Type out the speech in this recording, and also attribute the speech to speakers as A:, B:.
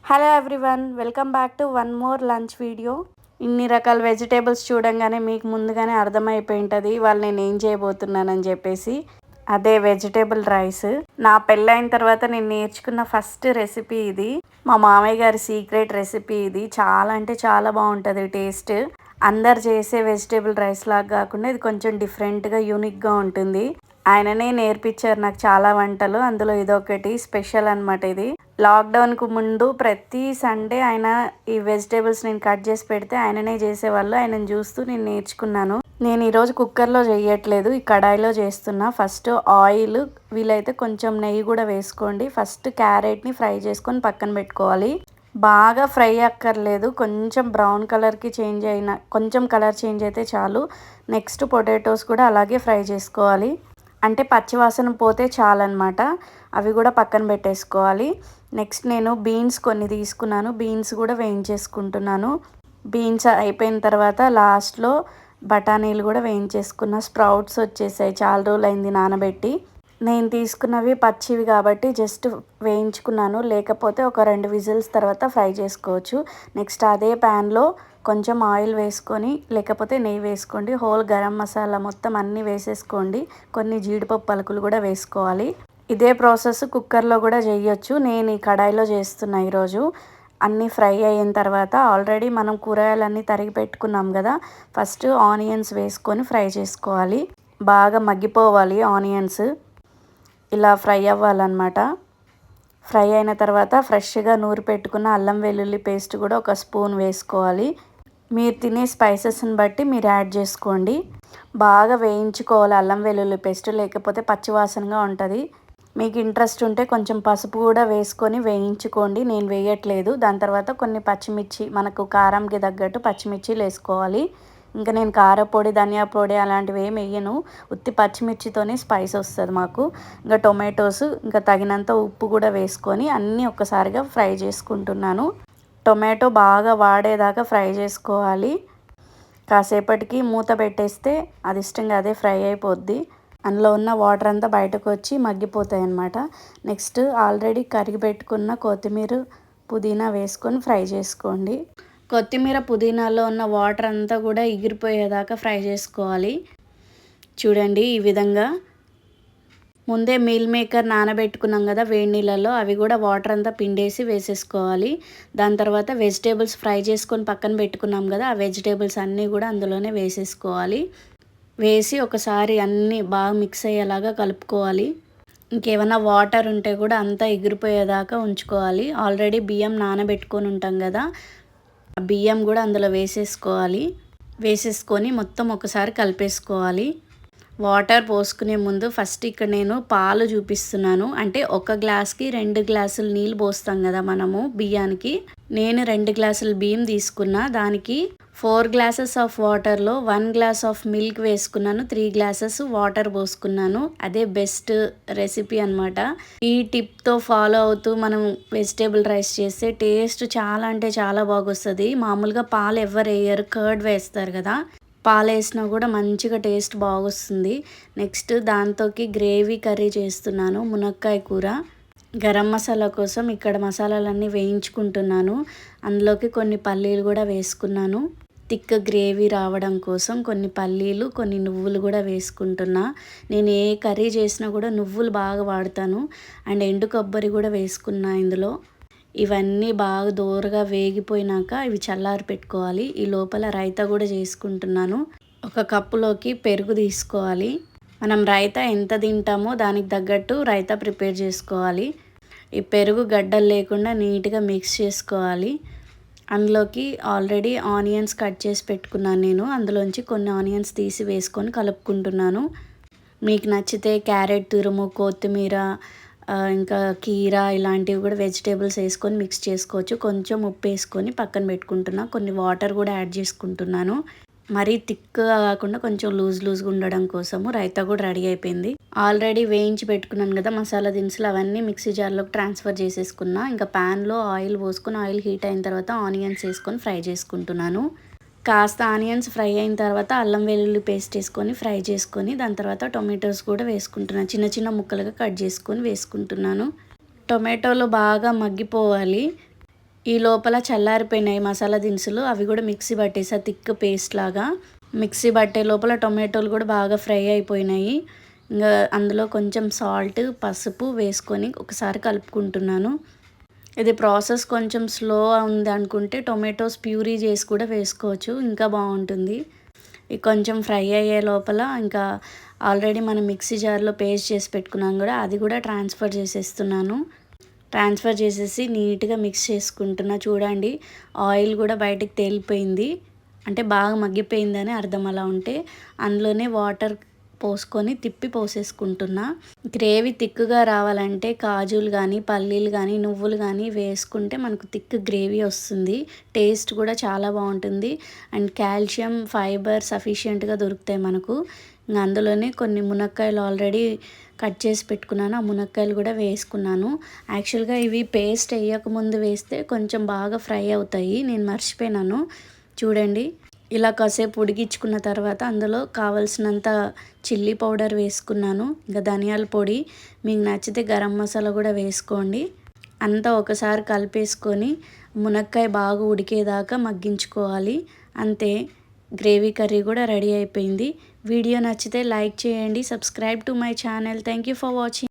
A: Hello everyone, welcome back to one more lunch video. ఇన్ని రకాల vegetables చూడంగానే మీకు ముందుగానే అర్థమైపోయి ఉంటుంది వాళ్ళు నేను ఏం చేయబోతున్నానని చెప్పేసి. అదే వెజిటేబుల్ రైస్. నా పెళ్ళైన తర్వాత నేను నేర్చుకున్న ఫస్ట్ రెసిపీ ఇది. మా మామయ్య గారి సీక్రెట్ రెసిపీ ఇది. చాలా అంటే చాలా బాగుంటుంది టేస్ట్. అందరు చేసే వెజిటేబుల్ రైస్ లాగా కాకుండా ఇది కొంచెం డిఫరెంట్గా యూనిక్గా ఉంటుంది. ఆయననే నేర్పించారు నాకు చాలా వంటలు, అందులో ఇదొకటి స్పెషల్ అనమాట. ఇది లాక్డౌన్కు ముందు ప్రతి సండే ఆయన ఈ వెజిటేబుల్స్ నేను కట్ చేసి పెడితే ఆయననే చేసేవాళ్ళు. ఆయనను చూస్తూ నేను నేర్చుకున్నాను. నేను ఈరోజు కుక్కర్లో చేయట్లేదు, ఈ కడాయిలో చేస్తున్నా. ఫస్ట్ ఆయిల్, వీలైతే కొంచెం నెయ్యి కూడా వేసుకోండి. ఫస్ట్ క్యారెట్ని ఫ్రై చేసుకొని పక్కన పెట్టుకోవాలి. బాగా ఫ్రై అక్కర్లేదు, కొంచెం బ్రౌన్ కలర్కి చేంజ్ అయిన కొంచెం కలర్ చేంజ్ అయితే చాలు. నెక్స్ట్ పొటాటోస్ కూడా అలాగే ఫ్రై చేసుకోవాలి, అంటే పచ్చివాసన పోతే చాలన్నమాట. అవి కూడా పక్కన పెట్టేసుకోవాలి. నెక్స్ట్ నేను బీన్స్ కొన్ని తీసుకున్నాను, బీన్స్ కూడా వేయించేసుకుంటున్నాను. బీన్స్ అయిపోయిన తర్వాత లాస్ట్లో బఠానీలు కూడా వేయించేసుకున్న. స్ప్రౌట్స్ వచ్చేసాయి, చాలా రోజులు అయింది నానబెట్టి. నేను తీసుకున్నవి పచ్చివి కాబట్టి జస్ట్ వేయించుకున్నాను, లేకపోతే ఒక 2 విజిల్స్ తర్వాత ఫ్రై చేసుకోవచ్చు. నెక్స్ట్ అదే ప్యాన్లో కొంచెం ఆయిల్ వేసుకొని, లేకపోతే నెయ్యి వేసుకోండి. హోల్ గరం మసాలా మొత్తం అన్నీ వేసేసుకోండి. కొన్ని జీడిపప్పు పలుకులు కూడా వేసుకోవాలి. ఇదే ప్రాసెస్ కుక్కర్లో కూడా చేయొచ్చు, నేను ఈ కడాయిలో చేస్తున్నా ఈరోజు. అన్నీ ఫ్రై అయిన తర్వాత ఆల్రెడీ మనం కూరగాయలన్నీ తరిగి పెట్టుకున్నాం కదా, ఫస్ట్ ఆనియన్స్ వేసుకొని ఫ్రై చేసుకోవాలి. బాగా మగ్గిపోవాలి ఆనియన్స్, ఇలా ఫ్రై అవ్వాలన్నమాట. ఫ్రై అయిన తర్వాత ఫ్రెష్గా నూరి పెట్టుకున్న అల్లం వెల్లుల్లి పేస్ట్ కూడా ఒక స్పూన్ వేసుకోవాలి. మీరు తినే స్పైసెస్ని బట్టి మీరు యాడ్ చేసుకోండి. బాగా వేయించుకోవాలి అల్లం వెల్లుల్లి పేస్ట్, లేకపోతే పచ్చివాసనగా ఉంటుంది. మీకు ఇంట్రెస్ట్ ఉంటే కొంచెం పసుపు కూడా వేసుకొని వేయించుకోండి, నేను వేయట్లేదు. దాని తర్వాత కొన్ని పచ్చిమిర్చి, మనకు కారంకి తగ్గట్టు పచ్చిమిర్చిలు వేసుకోవాలి. ఇంకా నేను కారపొడి, ధనియా పొడి అలాంటివి ఏమి వేయను, ఉత్తి పచ్చిమిర్చితోనే స్పైస్ వస్తుంది మాకు. ఇంకా టొమాటోస్, ఇంకా తగినంత ఉప్పు కూడా వేసుకొని అన్నీ ఒక్కసారిగా ఫ్రై చేసుకుంటున్నాను. టొమాటో బాగా వాడేదాకా ఫ్రై చేసుకోవాలి. కాసేపటికి మూత పెట్టేస్తే అది ఇష్టంగా అదే ఫ్రై అయిపోద్ది. అందులో ఉన్న వాటర్ అంతా బయటకు వచ్చి మగ్గిపోతాయి అన్నమాట. నెక్స్ట్ ఆల్రెడీ కరిగి పెట్టుకున్న కొత్తిమీర, పుదీనా వేసుకొని ఫ్రై చేసుకోండి. కొత్తిమీర పుదీనాలో ఉన్న వాటర్ అంతా కూడా ఎగిరిపోయేదాకా ఫ్రై చేసుకోవాలి. చూడండి ఈ విధంగా. ముందే మీల్ మేకర్ నానబెట్టుకున్నాం కదా వేడి నీళ్ళలో, అవి కూడా వాటర్ అంతా పిండేసి వేసేసుకోవాలి. దాని తర్వాత వెజిటేబుల్స్ ఫ్రై చేసుకొని పక్కన పెట్టుకున్నాం కదా, ఆ వెజిటేబుల్స్ అన్నీ కూడా అందులోనే వేసేసుకోవాలి. వేసి ఒకసారి అన్నీ బాగా మిక్స్ అయ్యేలాగా కలుపుకోవాలి. ఇంకేమైనా వాటర్ ఉంటే కూడా అంతా ఎగిరిపోయేదాకా ఉంచుకోవాలి. ఆల్రెడీ బియ్యం నానబెట్టుకొని ఉంటాం కదా, ఆ బియ్యం కూడా అందులో వేసేసుకోవాలి. వేసేసుకొని మొత్తం ఒకసారి కలిపేసుకోవాలి. వాటర్ పోసుకునే ముందు ఫస్ట్ ఇక్కడ నేను పాలు చూపిస్తున్నాను. అంటే ఒక గ్లాస్కి 2 గ్లాసులు నీళ్ళు పోస్తాం కదా మనము బియ్యానికి. నేను 2 గ్లాసులు బియ్యం తీసుకున్నా, దానికి 4 గ్లాసెస్ ఆఫ్ వాటర్లో 1 గ్లాస్ ఆఫ్ మిల్క్ వేసుకున్నాను, 3 గ్లాసెస్ వాటర్ పోసుకున్నాను. అదే బెస్ట్ రెసిపీ అనమాట. ఈ టిప్తో ఫాలో అవుతూ మనం వెజిటేబుల్ రైస్ చేస్తే టేస్ట్ చాలా అంటే చాలా బాగొస్తుంది. మామూలుగా పాలు ఎవరు వేయరు, కర్డ్ వేస్తారు కదా, పాలు వేసినా కూడా మంచిగా టేస్ట్ బాగొస్తుంది. నెక్స్ట్ దాంతోకి గ్రేవీ కర్రీ చేస్తున్నాను, మునక్కాయ కూర. గరం మసాలా కోసం ఇక్కడ మసాలాలన్నీ వేయించుకుంటున్నాను. అందులోకి కొన్ని పల్లీలు కూడా వేసుకున్నాను. థిక్ గ్రేవీ రావడం కోసం కొన్ని పల్లీలు, కొన్ని నువ్వులు కూడా వేసుకుంటున్నా. నేను ఏ కర్రీ చేసినా కూడా నువ్వులు బాగా వాడతాను. అండ్ ఎండు కొబ్బరి కూడా వేసుకున్నా ఇందులో. ఇవన్నీ బాగా దోరగా వేగిపోయినాక ఇవి చల్లారి పెట్టుకోవాలి. ఈ లోపల రైతా కూడా చేసుకుంటున్నాను. ఒక కప్పులోకి పెరుగు తీసుకోవాలి. మనం రైతా ఎంత తింటామో దానికి తగ్గట్టు రైతా ప్రిపేర్ చేసుకోవాలి. ఈ పెరుగు గడ్డలు లేకుండా నీట్గా మిక్స్ చేసుకోవాలి. అందులోకి ఆల్రెడీ ఆనియన్స్ కట్ చేసి పెట్టుకున్నాను నేను, అందులోంచి కొన్ని ఆనియన్స్ తీసి వేసుకొని కలుపుకుంటున్నాను. మీకు నచ్చితే క్యారెట్ తురుము, కొత్తిమీర, ఇంకా కీరా ఇలాంటివి కూడా వెజిటేబుల్స్ వేసుకొని మిక్స్ చేసుకోవచ్చు. కొంచెం ఉప్పు వేసుకొని పక్కన పెట్టుకుంటున్నా. కొన్ని వాటర్ కూడా యాడ్ చేసుకుంటున్నాను. మరీ థిక్గా కాకుండా కొంచెం లూజ్గా ఉండడం కోసము. రైతా కూడా రెడీ అయిపోయింది. ఆల్రెడీ వేయించి పెట్టుకున్నాను కదా మసాలా దినుసులు, అవన్నీ మిక్సీ జార్లోకి ట్రాన్స్ఫర్ చేసేసుకున్నా. ఇంకా ప్యాన్లో ఆయిల్ పోసుకొని, ఆయిల్ హీట్ అయిన తర్వాత ఆనియన్స్ వేసుకొని ఫ్రై చేసుకుంటున్నాను. కాస్త ఆనియన్స్ ఫ్రై అయిన తర్వాత అల్లం వెల్లుల్లి పేస్ట్ వేసుకొని ఫ్రై చేసుకొని, దాని తర్వాత టొమాటోస్ కూడా వేసుకుంటున్నాను. చిన్న చిన్న ముక్కలుగా కట్ చేసుకొని వేసుకుంటున్నాను. టొమాటోలు బాగా మగ్గిపోవాలి. ఈ లోపల చల్లారిపోయినాయి మసాలా దినుసులు, అవి కూడా మిక్సీ పట్టేసా థిక్ పేస్ట్ లాగా. మిక్సీ పట్టే లోపల టొమాటోలు కూడా బాగా ఫ్రై అయిపోయినాయి. ఇంకా అందులో కొంచెం సాల్ట్, పసుపు వేసుకొని ఒకసారి కలుపుకుంటున్నాను. ఇది ప్రాసెస్ కొంచెం స్లో ఉంది అనుకుంటే టొమాటోస్ ప్యూరీ చేసి కూడా వేసుకోవచ్చు, ఇంకా బాగుంటుంది. ఇది కొంచెం ఫ్రై అయ్యే లోపల ఇంకా ఆల్రెడీ మనం మిక్సీ జార్లో పేస్ట్ చేసి పెట్టుకున్నాం కూడా, అది కూడా ట్రాన్స్ఫర్ చేసేస్తున్నాను. ట్రాన్స్ఫర్ చేసేసి నీట్గా మిక్స్ చేసుకుంటున్నా. చూడండి ఆయిల్ కూడా బయటికి తేలిపోయింది, అంటే బాగా మగ్గిపోయిందని అర్థం. అలా ఉంటే అందులోనే వాటర్ పోసుకొని తిప్పి పోసేసుకుంటున్నా. గ్రేవీ థిక్గా రావాలంటే కాజులు కానీ, పల్లీలు కానీ, నువ్వులు కానీ వేసుకుంటే మనకు థిక్ గ్రేవీ వస్తుంది. టేస్ట్ కూడా చాలా బాగుంటుంది. అండ్ కాల్షియం, ఫైబర్ సఫిషియెంట్గా దొరుకుతాయి మనకు. ఇంకా అందులోనే కొన్ని మునక్కాయలు ఆల్రెడీ కట్ చేసి పెట్టుకున్నాను, ఆ మునక్కాయలు కూడా వేసుకున్నాను. యాక్చువల్గా ఇవి పేస్ట్ వేయకముందు వేస్తే కొంచెం బాగా ఫ్రై అవుతాయి, నేను మర్చిపోయినాను. చూడండి ఇలా కాసేపు ఉడికించుకున్న తర్వాత అందులో కావలసినంత చిల్లీ పౌడర్ వేసుకున్నాను. ఇంకా ధనియాల పొడి, మీకు నచ్చితే గరం మసాలా కూడా వేసుకోండి. అంతా ఒకసారి కలిపేసుకొని మునక్కాయ బాగా ఉడికేదాకా మగ్గించుకోవాలి. అంతే, గ్రేవీ కర్రీ కూడా రెడీ అయిపోయింది. వీడియో నచ్చితే లైక్ చేయండి, subscribe to my channel. Thank you for watching.